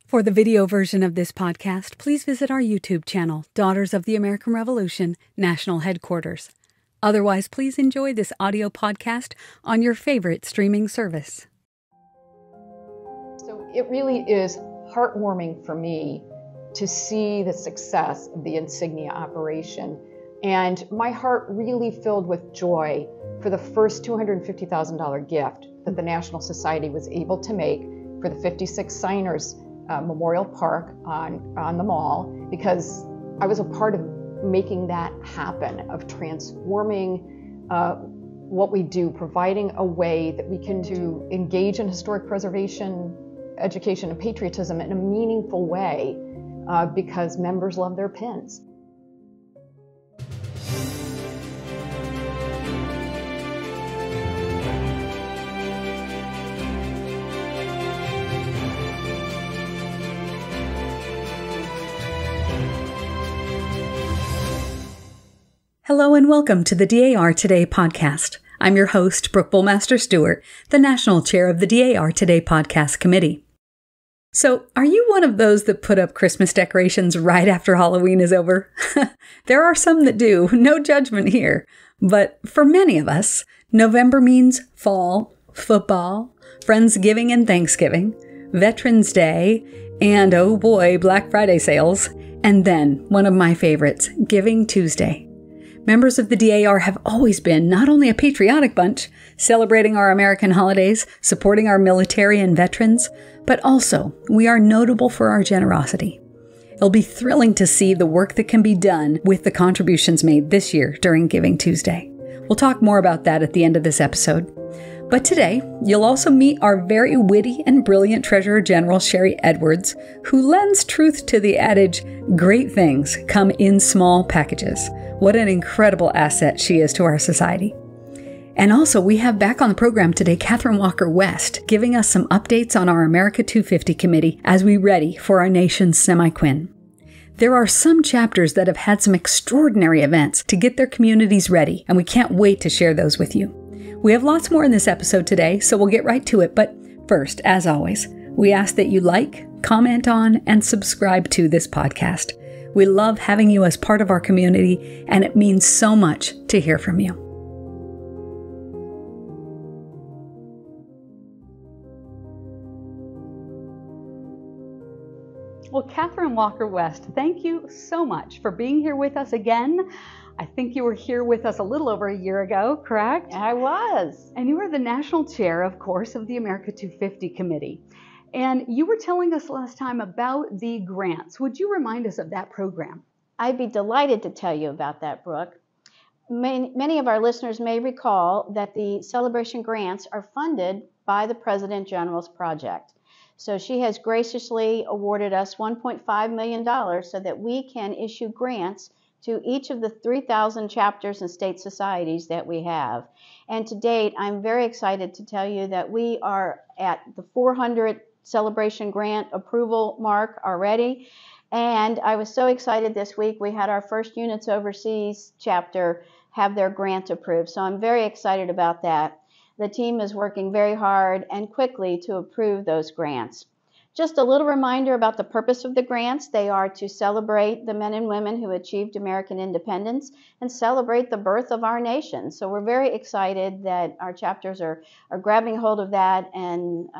For the video version of this podcast, please visit our YouTube channel, Daughters of the American Revolution, National Headquarters. Otherwise, please enjoy this audio podcast on your favorite streaming service. So it really is heartwarming for me to see the success of the insignia operation. And my heart really filled with joy for the first $250,000 gift that the National Society was able to make for the 56 signers Memorial Park on the mall, because I was a part of making that happen, of transforming what we do, providing a way that we can to engage in historic preservation, education, and patriotism in a meaningful way because members love their pins. Hello and welcome to the DAR Today Podcast. I'm your host, Brooke Bullmaster Stewart, the National Chair of the DAR Today Podcast Committee. So, are you one of those that put up Christmas decorations right after Halloween is over? There are some that do, no judgment here. But for many of us, November means fall, football, Friendsgiving and Thanksgiving, Veterans Day, and oh boy, Black Friday sales, and then one of my favorites, Giving Tuesday. Members of the DAR have always been not only a patriotic bunch, celebrating our American holidays, supporting our military and veterans, but also we are notable for our generosity. It'll be thrilling to see the work that can be done with the contributions made this year during Giving Tuesday. We'll talk more about that at the end of this episode. But today, you'll also meet our very witty and brilliant Treasurer General Sherry Edwards, who lends truth to the adage, great things come in small packages. What an incredible asset she is to our society. And also, we have back on the program today Kathryn Walker West, giving us some updates on our America 250 committee as we ready for our nation's Semi-Quin. There are some chapters that have had some extraordinary events to get their communities ready, and we can't wait to share those with you. We have lots more in this episode today, so we'll get right to it. But first, as always, we ask that you like, comment on, and subscribe to this podcast. We love having you as part of our community, and it means so much to hear from you. Well, Kathryn Walker West, thank you so much for being here with us again. I think you were here with us a little over a year ago, correct? I was. And you were the national chair, of course, of the America 250 committee. And you were telling us last time about the grants. Would you remind us of that program? I'd be delighted to tell you about that, Brooke. Many of our listeners may recall that the celebration grants are funded by the President General's project. So she has graciously awarded us $1.5 million so that we can issue grants to each of the 3,000 chapters and state societies that we have. And to date, I'm very excited to tell you that we are at the 400 celebration grant approval mark already. And I was so excited this week, we had our first Units Overseas chapter have their grant approved. So I'm very excited about that. The team is working very hard and quickly to approve those grants. Just a little reminder about the purpose of the grants. They are to celebrate the men and women who achieved American independence and celebrate the birth of our nation. So we're very excited that our chapters are grabbing hold of that and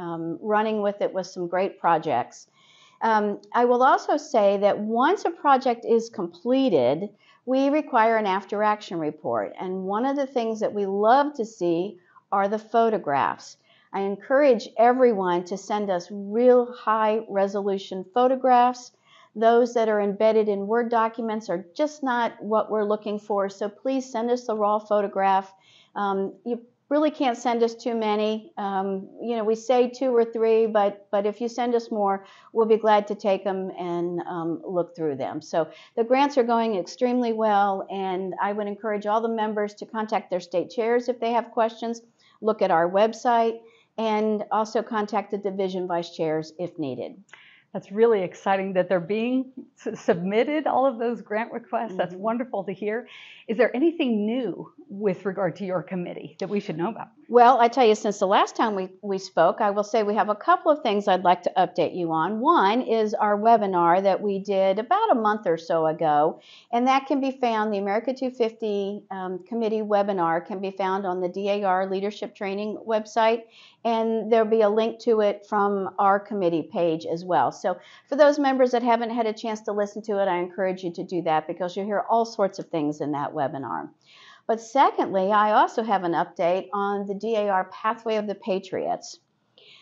running with it with some great projects. I will also say that once a project is completed, we require an after action report. And one of the things that we love to see are the photographs. I encourage everyone to send us real high resolution photographs. Those that are embedded in Word documents are just not what we're looking for, so please send us the raw photograph. You really can't send us too many. We say 2 or 3, but if you send us more, we'll be glad to take them and look through them. So the grants are going extremely well, and I would encourage all the members to contact their state chairs if they have questions, look at our website, and also contact the division vice chairs if needed. That's really exciting that they're being submitted, all of those grant requests. That's wonderful to hear. Is there anything new with regard to your committee that we should know about? Well, I tell you, since the last time we spoke, I will say we have a couple of things I'd like to update you on. One is our webinar that we did about a month or so ago, and that can be found, the America 250 Committee webinar can be found on the DAR Leadership Training website, and there'll be a link to it from our committee page as well. So for those members that haven't had a chance to listen to it, I encourage you to do that because you'll hear all sorts of things in that webinar. But secondly, I also have an update on the DAR Pathway of the Patriots.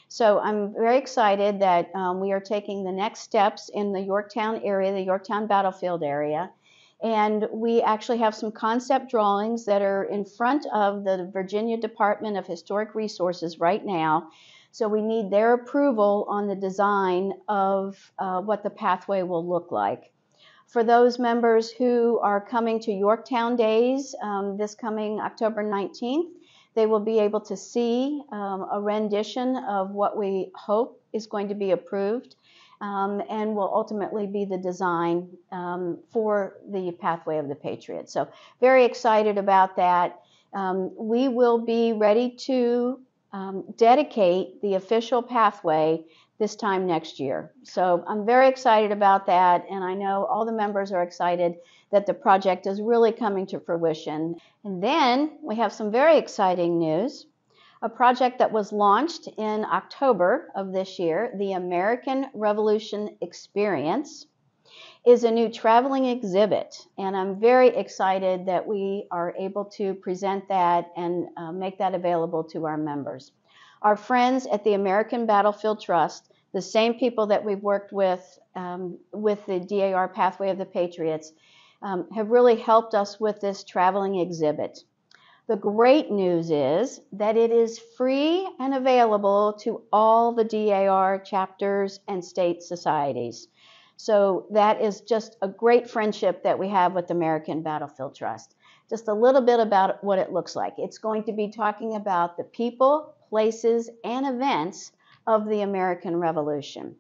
So I'm very excited that we are taking the next steps in the Yorktown area, the Yorktown battlefield area. And we actually have some concept drawings that are in front of the Virginia Department of Historic Resources right now. So we need their approval on the design of what the pathway will look like. For those members who are coming to Yorktown Days this coming October 19th, they will be able to see a rendition of what we hope is going to be approved and will ultimately be the design for the Pathway of the Patriots. So very excited about that. We will be ready to dedicate the official pathway this time next year. So I'm very excited about that, and I know all the members are excited that the project is really coming to fruition. And then we have some very exciting news. A project that was launched in October of this year, the American Revolution Experience, is a new traveling exhibit, and I'm very excited that we are able to present that and make that available to our members. Our friends at the American Battlefield Trust, the same people that we've worked with the DAR Pathway of the Patriots, have really helped us with this traveling exhibit. The great news is that it is free and available to all the DAR chapters and state societies. So that is just a great friendship that we have with American Battlefield Trust. Just a little bit about what it looks like. It's going to be talking about the people, places, and events of the American Revolution.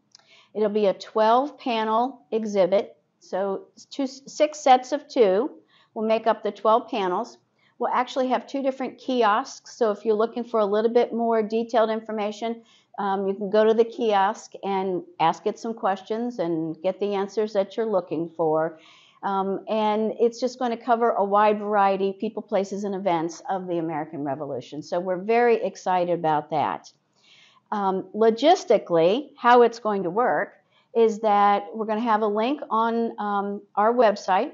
It'll be a 12-panel exhibit, so 6 sets of 2 will make up the 12 panels. We'll actually have 2 different kiosks, so if you're looking for a little bit more detailed information, you can go to the kiosk and ask it some questions and get the answers that you're looking for. And it's just going to cover a wide variety of people, places, and events of the American Revolution. So we're very excited about that. Logistically, how it's going to work is that we're going to have a link on our website,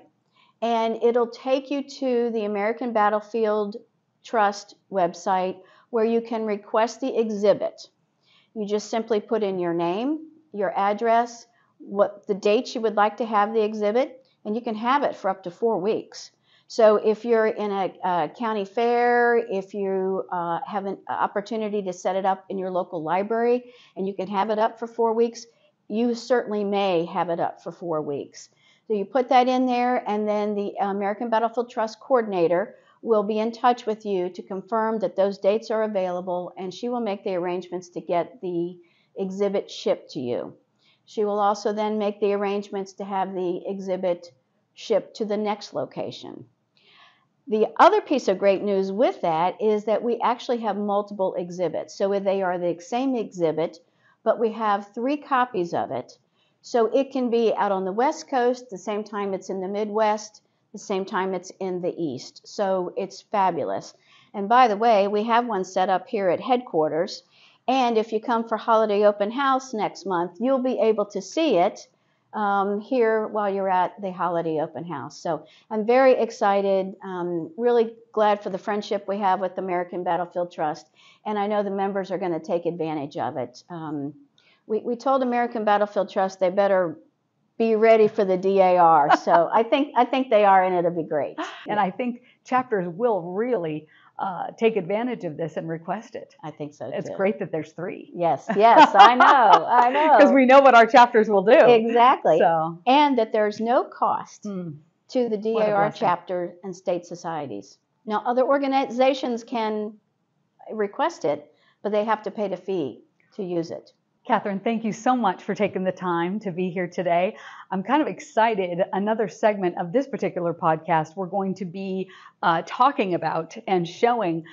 and it'll take you to the American Battlefield Trust website where you can request the exhibit. You just simply put in your name, your address, what the dates you would like to have the exhibit, and you can have it for up to 4 weeks. So if you're in a county fair, if you have an opportunity to set it up in your local library and you can have it up for 4 weeks, you certainly may have it up for 4 weeks. So you put that in there, and then the American Battlefield Trust coordinator will be in touch with you to confirm that those dates are available, and she will make the arrangements to get the exhibit shipped to you. She will also then make the arrangements to have the exhibit shipped to the next location. The other piece of great news with that is that we actually have multiple exhibits. So they are the same exhibit, but we have 3 copies of it. So it can be out on the West Coast, the same time it's in the Midwest, the same time it's in the East. So it's fabulous. And by the way, we have one set up here at headquarters. And if you come for Holiday Open House next month, you'll be able to see it here while you're at the Holiday Open House. So I'm very excited, really glad for the friendship we have with American Battlefield Trust, and I know the members are going to take advantage of it. We told American Battlefield Trust they better be ready for the DAR, so I think they are, and it'll be great. And I think chapters will really take advantage of this and request it. I think so too. It's great that there's 3. Yes, I know. Because we know what our chapters will do. Exactly. So. And that there's no cost to the DAR chapter chapter and state societies. Now, other organizations can request it, but they have to pay the fee to use it. Katherine, thank you so much for taking the time to be here today. I'm kind of excited. Another segment of this particular podcast, we're going to be talking about and showing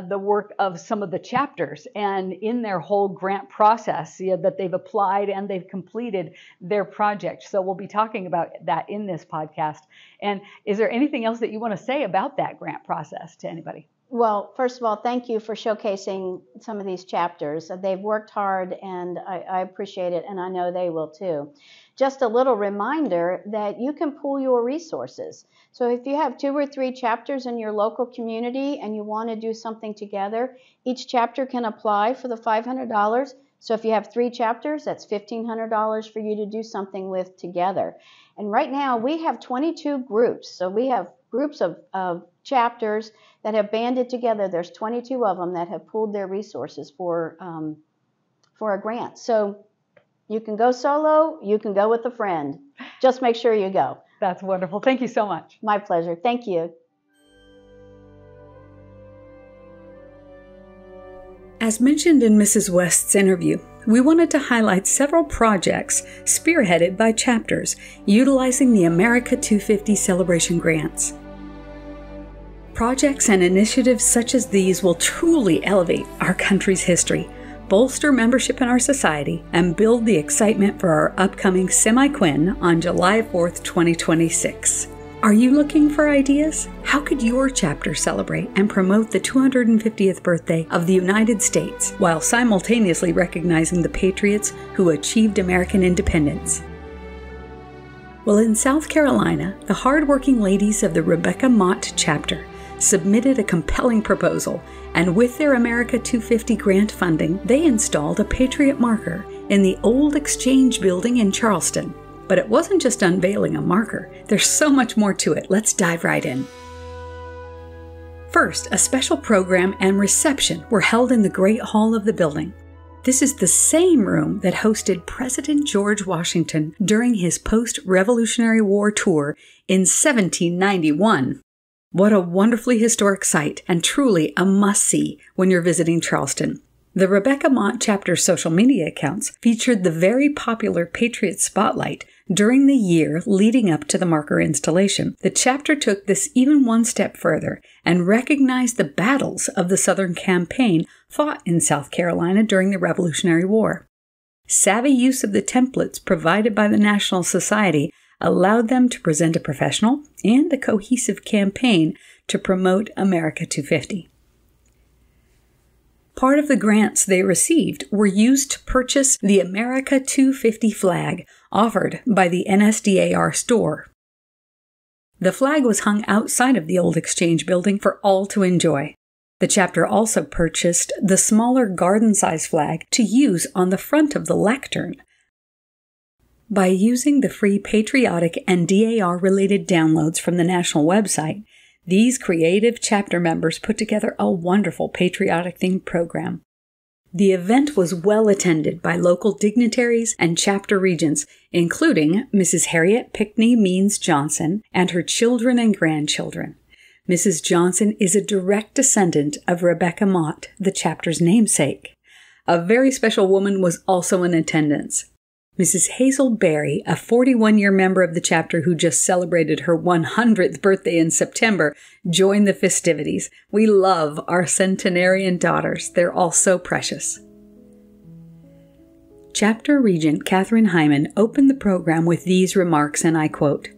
the work of some of the chapters and in their whole grant process that they've applied and they've completed their project. So we'll be talking about that in this podcast. And is there anything else that you want to say about that grant process to anybody? Well, first of all, thank you for showcasing some of these chapters. They've worked hard, and I appreciate it, and I know they will too. Just a little reminder that you can pool your resources. So if you have 2 or 3 chapters in your local community and you want to do something together, each chapter can apply for the $500. So if you have 3 chapters, that's $1,500 for you to do something with together. And right now we have 22 groups. So we have groups of chapters that have banded together. There's 22 of them that have pooled their resources for a grant. So you can go solo, you can go with a friend. Just make sure you go. That's wonderful. Thank you so much. My pleasure. Thank you. As mentioned in Mrs. West's interview, we wanted to highlight several projects spearheaded by chapters utilizing the America 250 Celebration grants. Projects and initiatives such as these will truly elevate our country's history, bolster membership in our society, and build the excitement for our upcoming Semi-Quin on July 4th, 2026. Are you looking for ideas? How could your chapter celebrate and promote the 250th birthday of the United States while simultaneously recognizing the patriots who achieved American independence? Well, in South Carolina, the hardworking ladies of the Rebecca Mott chapter submitted a compelling proposal, and with their America 250 grant funding, they installed a Patriot marker in the old Exchange building in Charleston. But it wasn't just unveiling a marker. There's so much more to it. Let's dive right in. First, a special program and reception were held in the Great Hall of the building. This is the same room that hosted President George Washington during his post-Revolutionary War tour in 1791. What a wonderfully historic site and truly a must-see when you're visiting Charleston. The Rebecca Mott chapter's social media accounts featured the very popular Patriot Spotlight during the year leading up to the marker installation. The chapter took this even one step further and recognized the battles of the Southern campaign fought in South Carolina during the Revolutionary War. Savvy use of the templates provided by the National Society allowed them to present a professional and a cohesive campaign to promote America 250. Part of the grants they received were used to purchase the America 250 flag offered by the DAR Store. The flag was hung outside of the old Exchange building for all to enjoy. The chapter also purchased the smaller garden-size flag to use on the front of the lectern. By using the free patriotic and DAR-related downloads from the national website, these creative chapter members put together a wonderful patriotic-themed program. The event was well attended by local dignitaries and chapter regents, including Mrs. Harriet Pinckney Means Johnson and her children and grandchildren. Mrs. Johnson is a direct descendant of Rebecca Mott, the chapter's namesake. A very special woman was also in attendance. Mrs. Hazel Berry, a 41-year member of the chapter who just celebrated her 100th birthday in September, joined the festivities. We love our centenarian daughters. They're all so precious. Chapter Regent Katherine Hyman opened the program with these remarks, and I quote,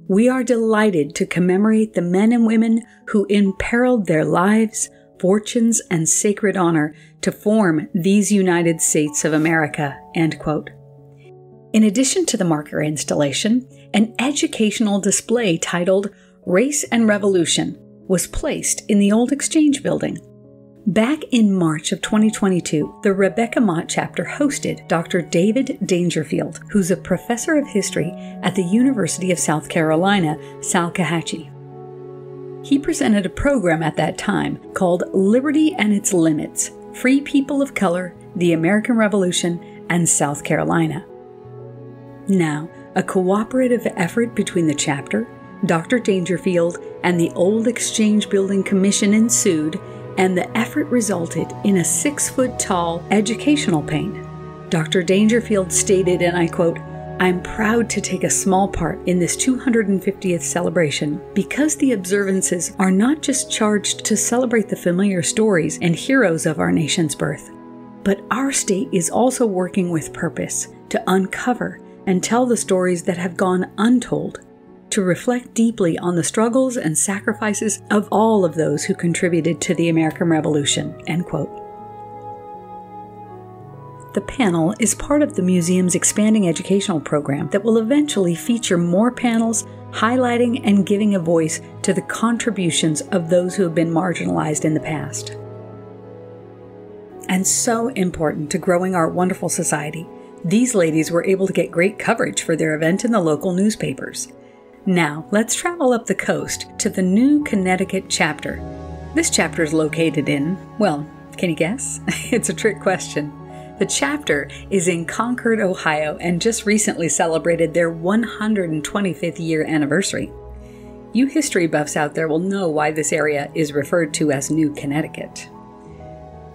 "We are delighted to commemorate the men and women who imperiled their lives, fortunes, and sacred honor to form these United States of America," end quote. In addition to the marker installation, an educational display titled Race and Revolution was placed in the old Exchange building. Back in March of 2022, the Rebecca Mott chapter hosted Dr. David Dangerfield, who's a professor of history at the University of South Carolina, Salkehatchie. He presented a program at that time called Liberty and Its Limits: Free People of Color, the American Revolution, and South Carolina. Now, a cooperative effort between the chapter, Dr. Dangerfield, and the Old Exchange Building Commission ensued, and the effort resulted in a 6-foot-tall educational paint. Dr. Dangerfield stated, and I quote, "I'm proud to take a small part in this 250th celebration because the observances are not just charged to celebrate the familiar stories and heroes of our nation's birth, but our state is also working with purpose to uncover and tell the stories that have gone untold, to reflect deeply on the struggles and sacrifices of all of those who contributed to the American Revolution," end quote. The panel is part of the museum's expanding educational program that will eventually feature more panels highlighting and giving a voice to the contributions of those who have been marginalized in the past. And so important to growing our wonderful society, these ladies were able to get great coverage for their event in the local newspapers. Now, let's travel up the coast to the new Connecticut chapter. This chapter is located in, well, can you guess? It's a trick question. The chapter is in Concord, Ohio, and just recently celebrated their 125th year anniversary. You history buffs out there will know why this area is referred to as New Connecticut.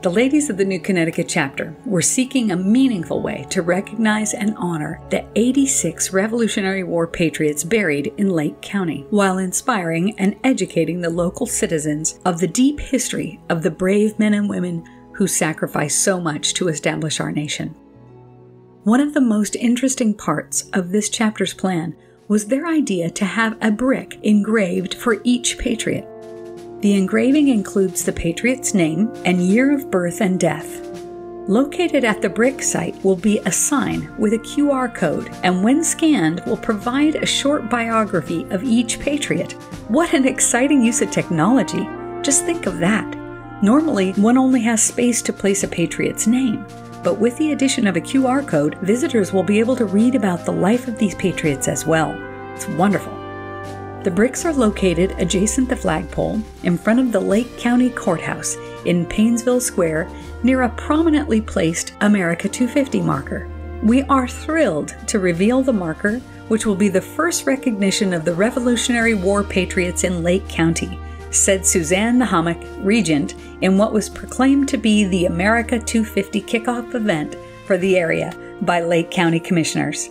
The ladies of the New Connecticut chapter were seeking a meaningful way to recognize and honor the 86 Revolutionary War patriots buried in Lake County, while inspiring and educating the local citizens of the deep history of the brave men and women who sacrificed so much to establish our nation. One of the most interesting parts of this chapter's plan was their idea to have a brick engraved for each patriot. The engraving includes the patriot's name and year of birth and death. Located at the brick site will be a sign with a QR code, and when scanned will provide a short biography of each patriot. What an exciting use of technology! Just think of that. Normally, one only has space to place a patriot's name, but with the addition of a QR code, visitors will be able to read about the life of these patriots as well. It's wonderful. The bricks are located adjacent the flagpole in front of the Lake County Courthouse in Painesville Square near a prominently placed America 250 marker. We are thrilled to reveal the marker, which will be the first recognition of the Revolutionary War patriots in Lake County, said Suzanne Nahamik, regent, in what was proclaimed to be the America 250 kickoff event for the area by Lake County commissioners.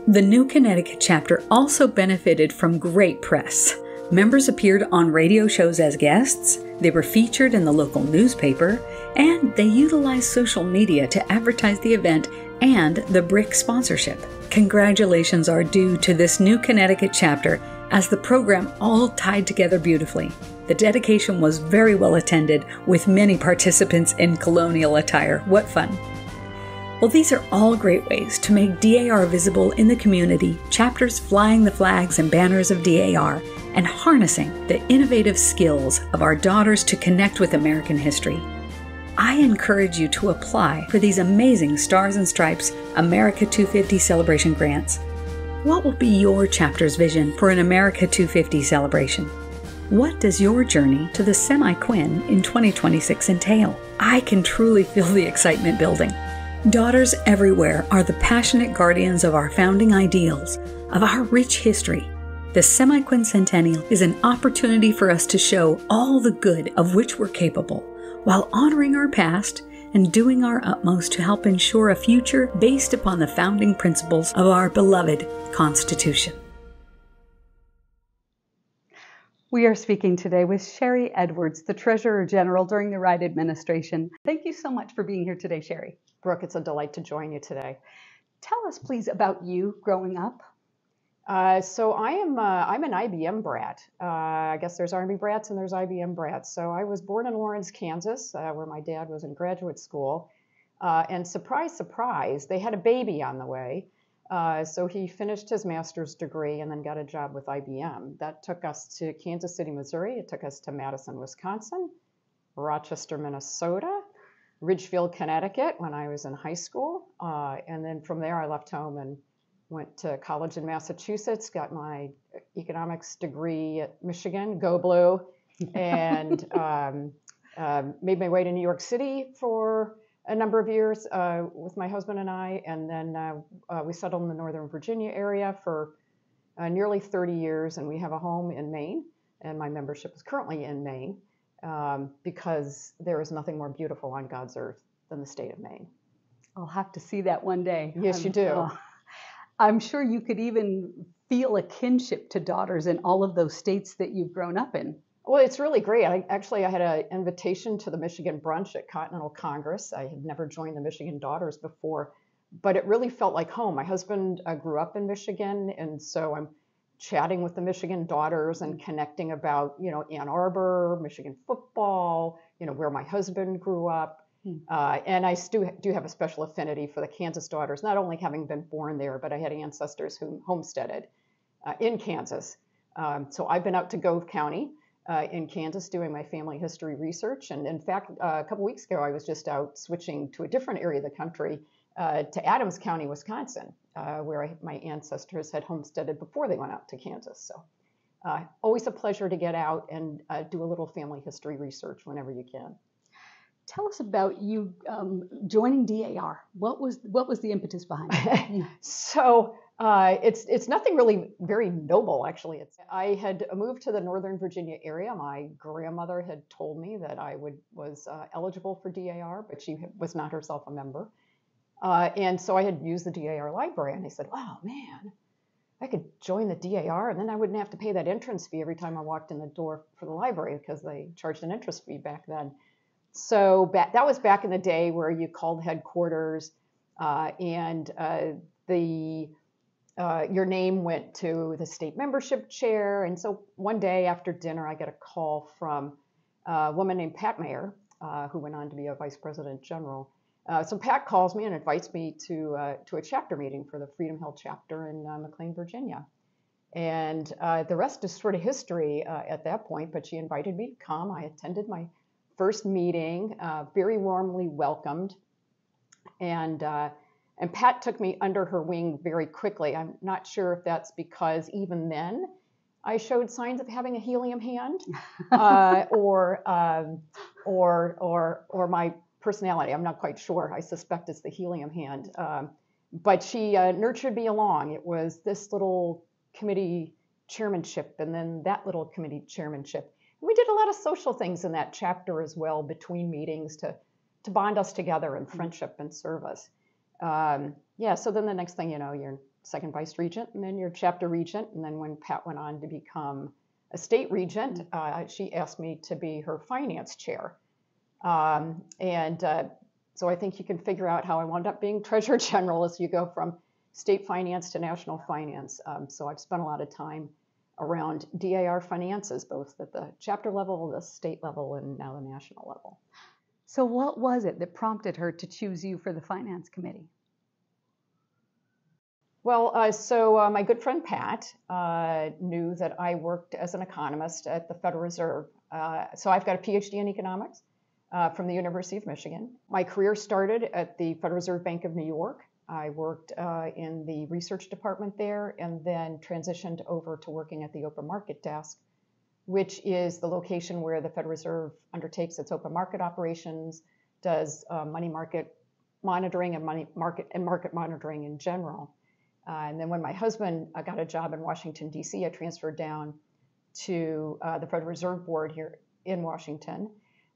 The New Connecticut chapter also benefited from great press. Members appeared on radio shows as guests, they were featured in the local newspaper, and they utilized social media to advertise the event and the brick sponsorship. Congratulations are due to this New Connecticut chapter, as the program all tied together beautifully. The dedication was very well attended, with many participants in colonial attire. What fun! Well, these are all great ways to make DAR visible in the community, chapters flying the flags and banners of DAR, and harnessing the innovative skills of our daughters to connect with American history. I encourage you to apply for these amazing Stars and Stripes America 250 celebration grants. What will be your chapter's vision for an America 250 celebration? What does your journey to the Semi-Quin in 2026 entail? I can truly feel the excitement building. Daughters everywhere are the passionate guardians of our founding ideals, of our rich history. The Semi-Quincentennial is an opportunity for us to show all the good of which we're capable, while honoring our past and doing our utmost to help ensure a future based upon the founding principles of our beloved Constitution. We are speaking today with Sherry Edwards, the Treasurer General during the Wright administration. Thank you so much for being here today, Sherry. Brooke, it's a delight to join you today. Tell us, please, about you growing up. So I'm an IBM brat. I guess there's Army brats and there's IBM brats. So I was born in Lawrence, Kansas, where my dad was in graduate school. And surprise, surprise, they had a baby on the way. So he finished his master's degree and then got a job with IBM. That took us to Kansas City, Missouri. It took us to Madison, Wisconsin, Rochester, Minnesota, Ridgefield, Connecticut when I was in high school. And then from there I left home and went to college in Massachusetts, got my economics degree at Michigan, go blue, and made my way to New York City for a number of years with my husband and I, and then we settled in the Northern Virginia area for nearly 30 years, and we have a home in Maine, and my membership is currently in Maine because there is nothing more beautiful on God's earth than the state of Maine. I'll have to see that one day. Yes, you do. I'm sure you could even feel a kinship to daughters in all of those states that you've grown up in. Well, it's really great. I had an invitation to the Michigan brunch at Continental Congress. I had never joined the Michigan Daughters before, but it really felt like home. My husband grew up in Michigan, and so I'm chatting with the Michigan Daughters and connecting about, Ann Arbor, Michigan football, where my husband grew up. And I do have a special affinity for the Kansas Daughters, not only having been born there, but I had ancestors who homesteaded in Kansas. So I've been out to Gove County in Kansas doing my family history research. And in fact, a couple weeks ago, I was just out switching to a different area of the country to Adams County, Wisconsin, where my ancestors had homesteaded before they went out to Kansas. So always a pleasure to get out and do a little family history research whenever you can. Tell us about you joining DAR. What was the impetus behind it? So it's nothing really very noble, actually. I had moved to the Northern Virginia area. My grandmother had told me that I was eligible for DAR, but she was not herself a member. And so I had used the DAR library, and I said, "Oh man, I could join the DAR, and then I wouldn't have to pay that entrance fee every time I walked in the door for the library because they charged an entrance fee back then." So that was back in the day where you called headquarters and your name went to the state membership chair. And so one day after dinner, I get a call from a woman named Pat Mayer, who went on to be a vice president general. So Pat calls me and invites me to a chapter meeting for the Freedom Hill chapter in McLean, Virginia. And the rest is sort of history at that point, but she invited me to come. I attended my first meeting, very warmly welcomed, and Pat took me under her wing very quickly. I'm not sure if that's because even then I showed signs of having a helium hand, or my personality. I'm not quite sure. I suspect it's the helium hand, but she nurtured me along. It was this little committee chairmanship, and then that little committee chairmanship. We did a lot of social things in that chapter as well between meetings to bond us together in friendship and service. So then the next thing you know, you're second vice regent, and then you're chapter regent. And then when Pat went on to become a state regent, she asked me to be her finance chair. So I think you can figure out how I wound up being treasurer general as you go from state finance to national finance. So I've spent a lot of time around DAR finances, both at the chapter level, the state level, and now the national level. So what was it that prompted her to choose you for the finance committee? Well, my good friend Pat knew that I worked as an economist at the Federal Reserve. So I've got a PhD in economics from the University of Michigan. My career started at the Federal Reserve Bank of New York. I worked in the research department there and then transitioned over to working at the open market desk, which is the location where the Federal Reserve undertakes its open market operations, does money market monitoring and market monitoring in general. And then when my husband got a job in Washington, D.C., I transferred down to the Federal Reserve Board here in Washington.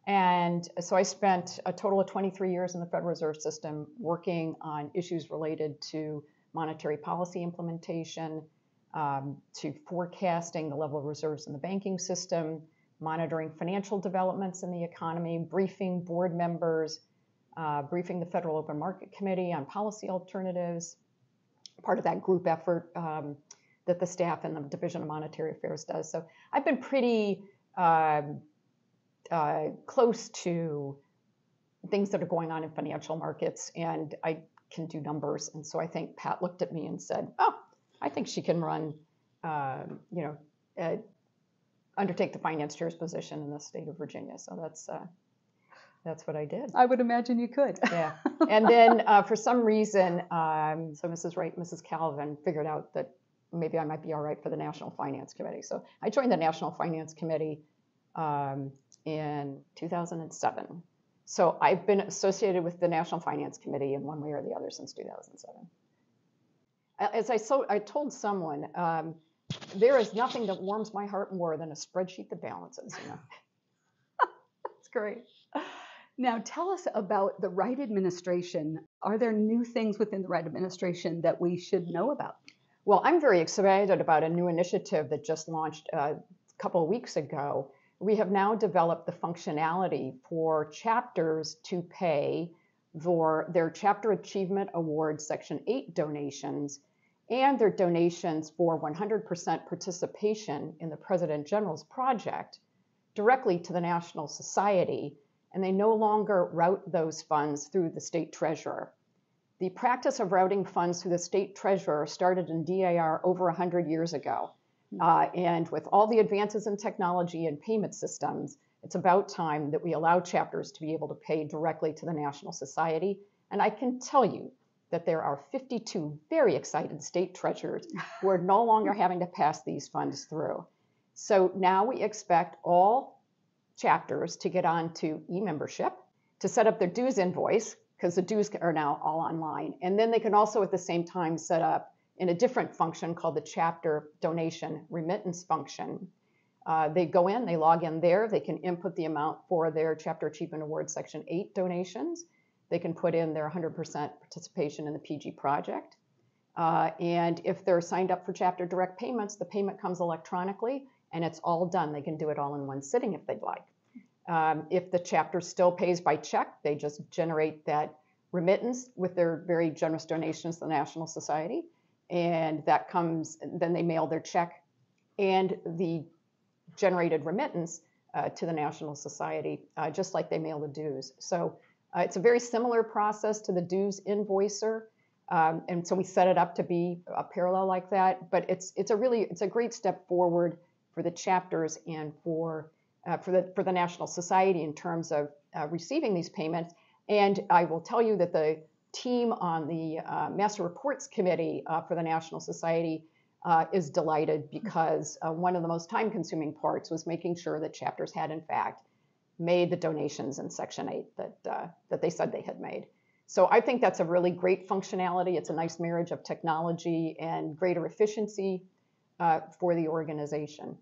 And so I spent a total of 23 years in the Federal Reserve System working on issues related to monetary policy implementation, to forecasting the level of reserves in the banking system, monitoring financial developments in the economy, briefing board members, briefing the Federal Open Market Committee on policy alternatives, part of that group effort that the staff in the Division of Monetary Affairs does. So I've been pretty close to things that are going on in financial markets, and I can do numbers. And so I think Pat looked at me and said, "Oh, I think she can run, undertake the finance chair's position in the state of Virginia." So that's what I did. I would imagine you could. Yeah. And then for some reason, so Mrs. Wright, Mrs. Calvin figured out that maybe I might be all right for the National Finance Committee. So I joined the National Finance Committee in 2007. So I've been associated with the National Finance Committee in one way or the other since 2007. As I told someone, there is nothing that warms my heart more than a spreadsheet that balances. That's great. Now tell us about the Wright administration are there new things within the Wright administration that we should know about? Well, I'm very excited about a new initiative that just launched a couple of weeks ago. We have now developed the functionality for chapters to pay for their Chapter Achievement Award Section 8 donations and their donations for 100% participation in the President General's project directly to the National Society, and they no longer route those funds through the state treasurer. The practice of routing funds through the state treasurer started in DAR over 100 years ago. And with all the advances in technology and payment systems, it's about time that we allow chapters to be able to pay directly to the National Society. And I can tell you that there are 52 very excited state treasurers who are no longer having to pass these funds through. So now we expect all chapters to get on to e-membership, to set up their dues invoice, because the dues are now all online. And then they can also at the same time set up in a different function called the chapter donation remittance function. They go in, they log in there, they can input the amount for their Chapter Achievement Award Section 8 donations. They can put in their 100% participation in the PG project. And if they're signed up for chapter direct payments, the payment comes electronically and it's all done. They can do it all in one sitting if they'd like. If the chapter still pays by check, they just generate that remittance with their very generous donations to the National Society. And that comes, then they mail their check and the generated remittance to the National Society, just like they mail the dues. So it's a very similar process to the dues invoicer. And so we set it up to be a parallel like that. But it's a great step forward for the chapters and for the National Society in terms of receiving these payments. And I will tell you that the team on the Master Reports Committee for the National Society is delighted because one of the most time-consuming parts was making sure that chapters had, in fact, made the donations in Section 8 that they said they had made. So I think that's a really great functionality. It's a nice marriage of technology and greater efficiency for the organization.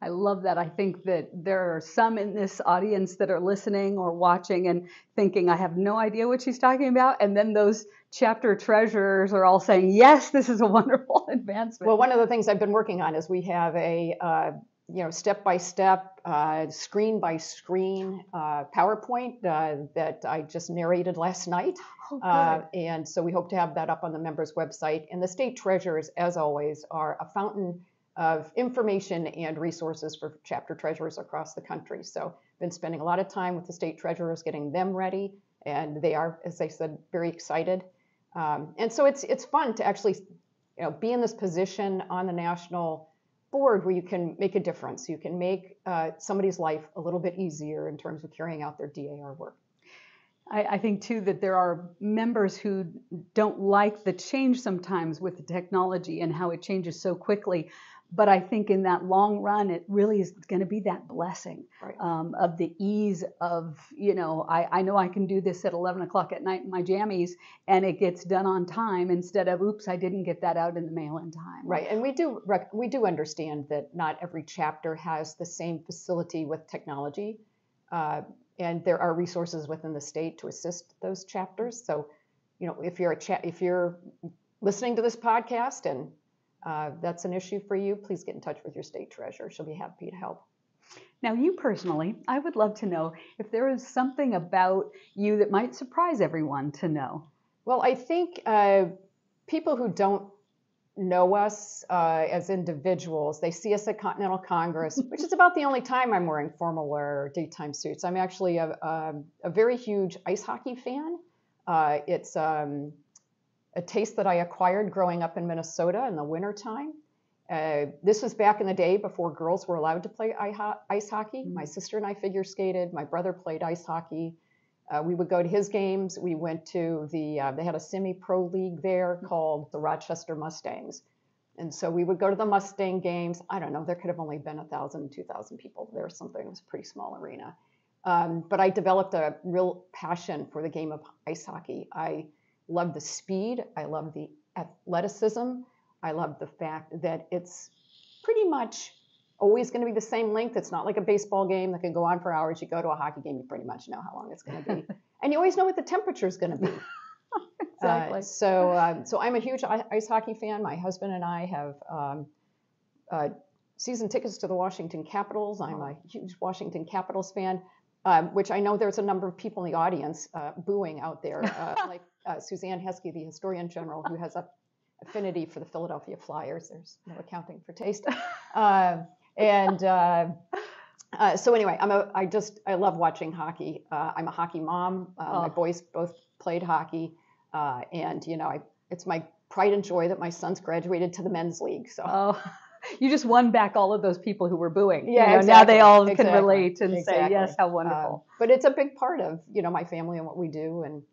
I love that. I think that there are some in this audience that are listening or watching and thinking, I have no idea what she's talking about. And then those chapter treasurers are all saying, yes, this is a wonderful advancement. Well, one of the things I've been working on is we have a step-by-step, screen-by-screen PowerPoint that I just narrated last night. Oh, and so we hope to have that up on the members' website. And the state treasurers, as always, are a fountain of information and resources for chapter treasurers across the country. So I've been spending a lot of time with the state treasurers, getting them ready, and they are, as I said, very excited. And so it's fun to actually, be in this position on the national board where you can make a difference. You can make somebody's life a little bit easier in terms of carrying out their DAR work. I think, too, that there are members who don't like the change sometimes with the technology and how it changes so quickly. But I think in that long run, it really is going to be that blessing of the ease of, I know I can do this at 11 o'clock at night in my jammies and it gets done on time instead of, oops, I didn't get that out in the mail in time. Right. And we do understand that not every chapter has the same facility with technology. And there are resources within the state to assist those chapters. So, if you're listening to this podcast and that's an issue for you, please get in touch with your state treasurer. She'll be happy to help. Now, you personally, I would love to know if there is something about you that might surprise everyone to know. Well, I think people who don't know us as individuals, they see us at Continental Congress, which is about the only time I'm wearing formal wear or daytime suits. I'm actually a very huge ice hockey fan. It's a taste that I acquired growing up in Minnesota in the wintertime. This was back in the day before girls were allowed to play ice hockey. My sister and I figure skated. My brother played ice hockey. We would go to his games. We went to they had a semi-pro league there called the Rochester Mustangs. And so we would go to the Mustang games. I don't know, there could have only been 1,000, 2,000 people there or something. It was a pretty small arena. But I developed a real passion for the game of ice hockey. I love the speed. I love the athleticism. I love the fact that it's pretty much always going to be the same length. It's not like a baseball game that can go on for hours. You go to a hockey game, you pretty much know how long it's going to be. And you always know what the temperature is going to be. Exactly. So I'm a huge ice hockey fan. My husband and I have season tickets to the Washington Capitals. I'm a huge Washington Capitals fan, which I know there's a number of people in the audience booing out there, like Suzanne Heskey, the historian general, who has a affinity for the Philadelphia Flyers. There's no accounting for taste. So anyway, I love watching hockey. I'm a hockey mom. My boys both played hockey, and it's my pride and joy that my son's graduated to the men's league. So you just won back all of those people who were booing. Yeah, exactly. Now they all can relate and say, yes, how wonderful. But it's a big part of my family and what we do, and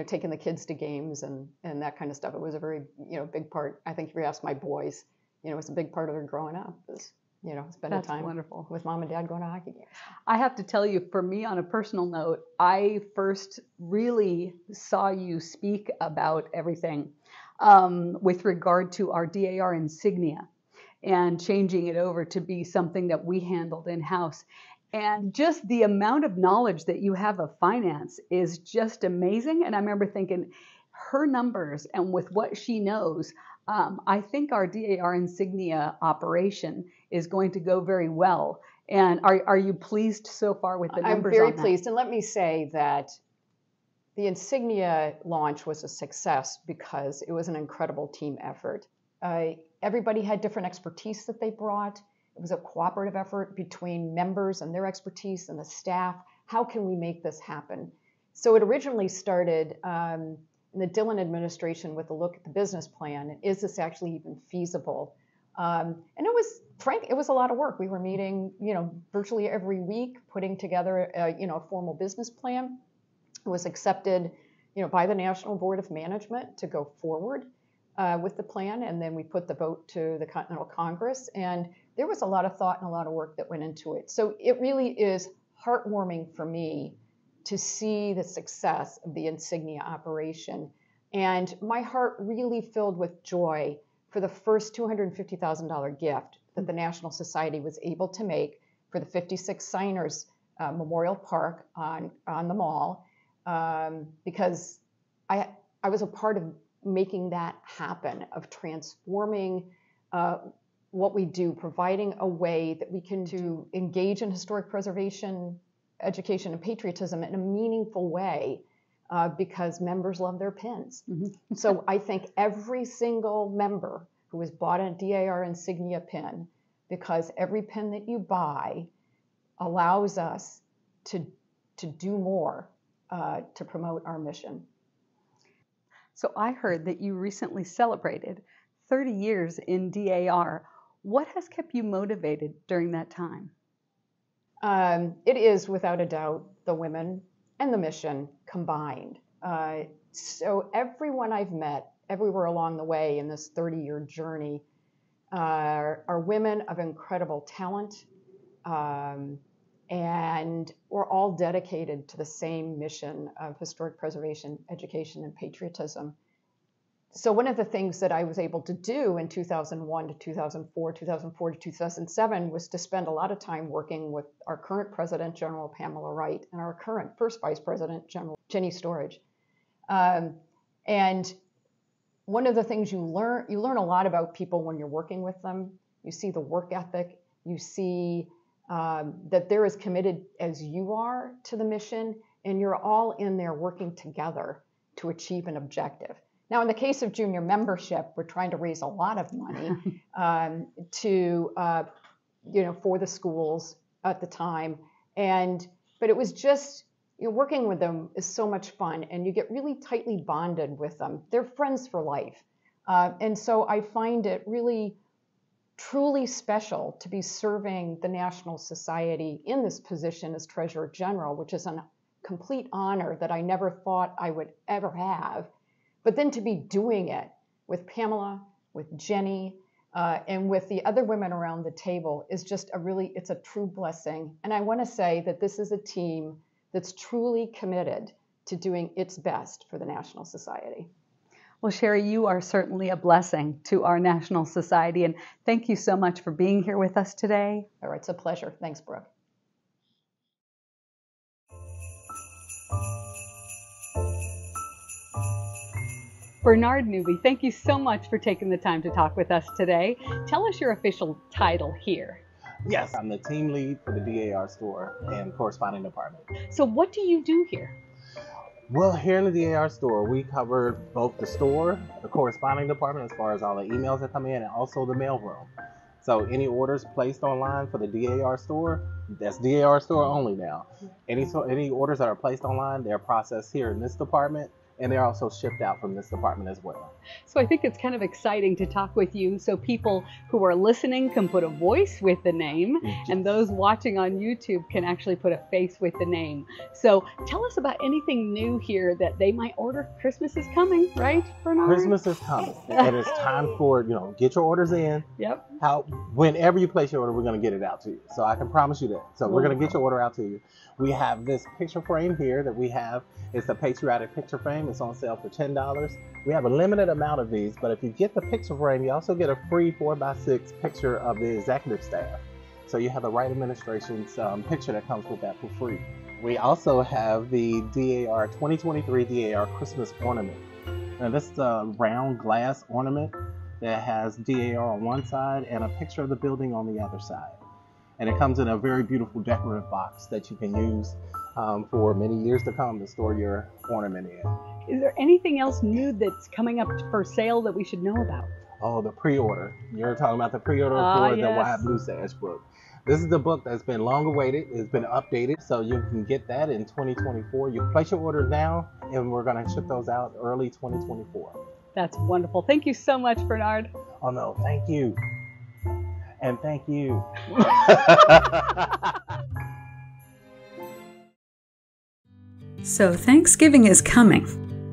taking the kids to games and that kind of stuff. It was a very big part. I think if you ask my boys, it was a big part of their growing up. Spending time wonderful with mom and dad going to hockey games. I have to tell you, for me, on a personal note, I first really saw you speak about everything with regard to our DAR insignia and changing it over to be something that we handled in-house. And just the amount of knowledge that you have of finance is just amazing. And I remember thinking, her numbers and with what she knows, I think our DAR insignia operation is going to go very well. And are you pleased so far with the numbers? I'm very pleased. And let me say that the insignia launch was a success because it was an incredible team effort. Everybody had different expertise that they brought. It was a cooperative effort between members and their expertise and the staff. How can we make this happen? So it originally started in the Dillon administration with a look at the business plan. And is this actually even feasible? And it was a lot of work. We were meeting, virtually every week, putting together, a formal business plan. It was accepted, by the National Board of Management to go forward with the plan. And then we put the vote to the Continental Congress. And there was a lot of thought and a lot of work that went into it. So it really is heartwarming for me to see the success of the insignia operation. And my heart really filled with joy for the first $250,000 gift that the National Society was able to make for the 56 Signers Memorial Park on the mall, because I was a part of making that happen, of transforming what we do, providing a way that we can to engage in historic preservation, education, and patriotism in a meaningful way, because members love their pins. Mm-hmm. So I thank every single member who has bought a DAR insignia pin, because every pin that you buy allows us to do more to promote our mission. So I heard that you recently celebrated 30 years in DAR. What has kept you motivated during that time? It is, without a doubt, the women and the mission combined. So everyone I've met everywhere along the way in this 30-year journey are women of incredible talent, and we're all dedicated to the same mission of historic preservation, education, and patriotism. So one of the things that I was able to do in 2001 to 2004, 2004 to 2007 was to spend a lot of time working with our current President General Pamela Wright and our current First Vice President General Jenny Storage. And one of the things you learn a lot about people when you're working with them. You see the work ethic. You see that they're as committed as you are to the mission, and you're all in there working together to achieve an objective. Now, in the case of junior membership, we're trying to raise a lot of money for the schools at the time, but it was just working with them is so much fun, and you get really tightly bonded with them. They're friends for life, and so I find it really, truly special to be serving the National Society in this position as Treasurer General, which is a complete honor that I never thought I would ever have. But then to be doing it with Pamela, with Jenny, and with the other women around the table is just it's a true blessing. And I want to say that this is a team that's truly committed to doing its best for the National Society. Well, Sherry, you are certainly a blessing to our National Society, and thank you so much for being here with us today. All right, it's a pleasure. Thanks, Brooke. Bernard Nuby, thank you so much for taking the time to talk with us today. Tell us your official title here. Yes, I'm the team lead for the DAR Store and corresponding department. So what do you do here? Well, here in the DAR Store, we cover both the store, the corresponding department, as far as all the emails that come in, and also the mailroom. So any orders placed online for the DAR Store, that's DAR Store only now. Any orders that are placed online, they're processed here in this department, and they're also shipped out from this department as well. So I think it's kind of exciting to talk with you so people who are listening can put a voice with the name, and those watching on YouTube can actually put a face with the name. So tell us about anything new here that they might order. Christmas is coming, right, Bernard? Christmas is coming, and it's time for, get your orders in. Yep. Whenever you place your order, we're going to get it out to you. So I can promise you that. So we're going to get your order out to you. We have this picture frame here that we have. It's a patriotic picture frame. It's on sale for $10. We have a limited amount of these, but if you get the picture frame, you also get a free 4x6 picture of the executive staff. So you have the Wright administration's picture that comes with that for free. We also have the DAR 2023 DAR Christmas ornament. Now this is a round glass ornament that has DAR on one side and a picture of the building on the other side. And it comes in a very beautiful decorative box that you can use for many years to come to store your ornament in. Is there anything else new that's coming up for sale that we should know about? Oh, the pre-order. You're talking about the pre-order for the Wide Blue Sash book. This is the book that's been long awaited. It's been updated, so you can get that in 2024. You place your order now, and we're going to ship those out early 2024. That's wonderful. Thank you so much, Bernard. Oh, no, thank you. And thank you. So Thanksgiving is coming.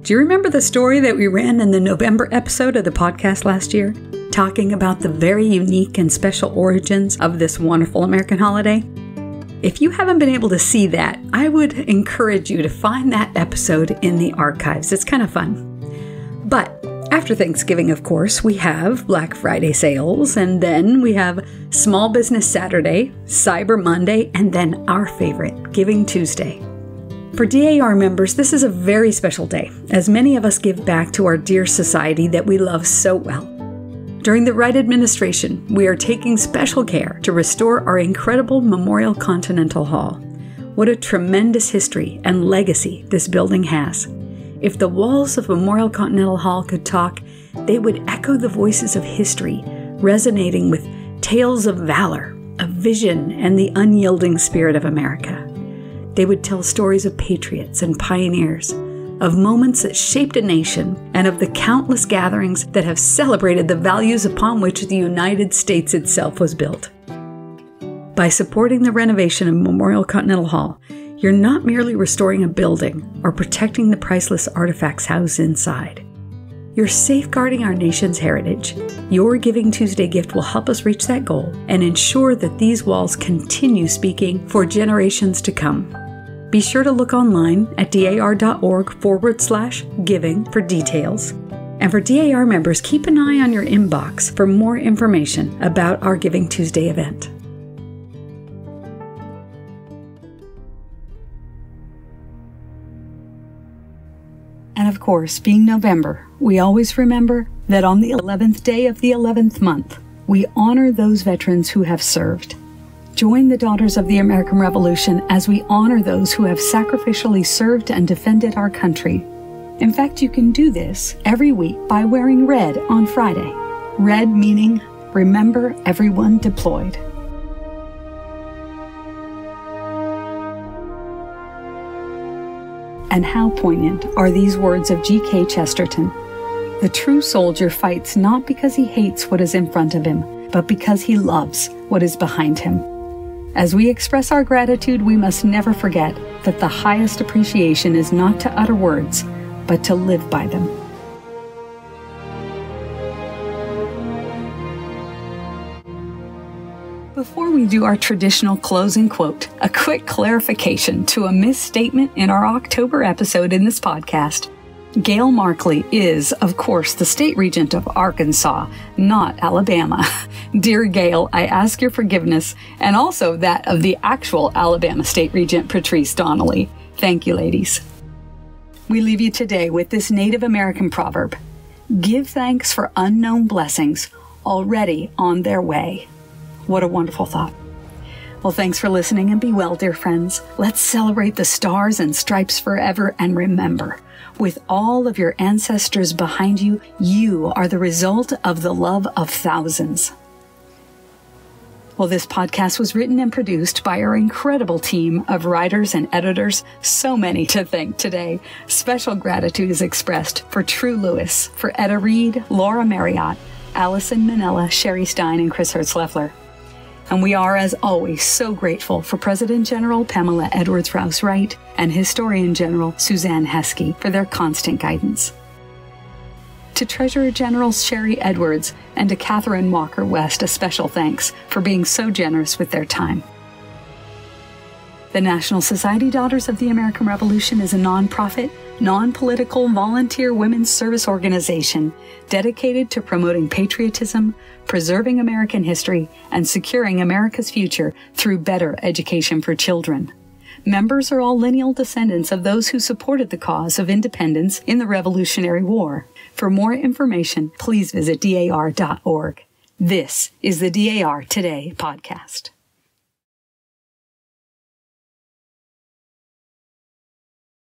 Do you remember the story that we ran in the November episode of the podcast last year, talking about the very unique and special origins of this wonderful American holiday? If you haven't been able to see that, I would encourage you to find that episode in the archives. It's kind of fun. But after Thanksgiving, of course, we have Black Friday sales, and then we have Small Business Saturday, Cyber Monday, and then our favorite, Giving Tuesday. For DAR members, this is a very special day, as many of us give back to our dear society that we love so well. During the Wright administration, we are taking special care to restore our incredible Memorial Continental Hall. What a tremendous history and legacy this building has. If the walls of Memorial Continental Hall could talk, they would echo the voices of history, resonating with tales of valor, of vision, and the unyielding spirit of America. They would tell stories of patriots and pioneers, of moments that shaped a nation, and of the countless gatherings that have celebrated the values upon which the United States itself was built. By supporting the renovation of Memorial Continental Hall, you're not merely restoring a building or protecting the priceless artifacts housed inside. You're safeguarding our nation's heritage. Your Giving Tuesday gift will help us reach that goal and ensure that these walls continue speaking for generations to come. Be sure to look online at dar.org/giving for details. And for DAR members, keep an eye on your inbox for more information about our Giving Tuesday event. And of course, being November, we always remember that on the 11th day of the 11th month, we honor those veterans who have served. Join the Daughters of the American Revolution as we honor those who have sacrificially served and defended our country. In fact, you can do this every week by wearing red on Friday. Red meaning, remember everyone deployed. And how poignant are these words of G.K. Chesterton. The true soldier fights not because he hates what is in front of him, but because he loves what is behind him. As we express our gratitude, we must never forget that the highest appreciation is not to utter words, but to live by them. Before we do our traditional closing quote, a quick clarification to a misstatement in our October episode in this podcast. Gail Markley is, of course, the state regent of Arkansas, not Alabama. Dear Gail, I ask your forgiveness, and also that of the actual Alabama state regent, Patrice Donnelly. Thank you, ladies. We leave you today with this Native American proverb. Give thanks for unknown blessings already on their way. What a wonderful thought. Well, thanks for listening, and be well, dear friends. Let's celebrate the stars and stripes forever, and remember, with all of your ancestors behind you, you are the result of the love of thousands. Well, this podcast was written and produced by our incredible team of writers and editors. So many to thank today. Special gratitude is expressed for True Lewis, for Etta Reed, Laura Marriott, Allison Manella, Sherry Stein, and Chris Hertzleffler. And we are, as always, so grateful for President General Pamela Edwards Rouse Wright and Historian General Suzanne Heskey for their constant guidance. To Treasurer General Sherry Edwards and to Kathryn Walker West, a special thanks for being so generous with their time. The National Society Daughters of the American Revolution is a nonprofit, non-political volunteer women's service organization dedicated to promoting patriotism, preserving American history, and securing America's future through better education for children. Members are all lineal descendants of those who supported the cause of independence in the Revolutionary War. For more information, please visit dar.org. This is the DAR Today Podcast.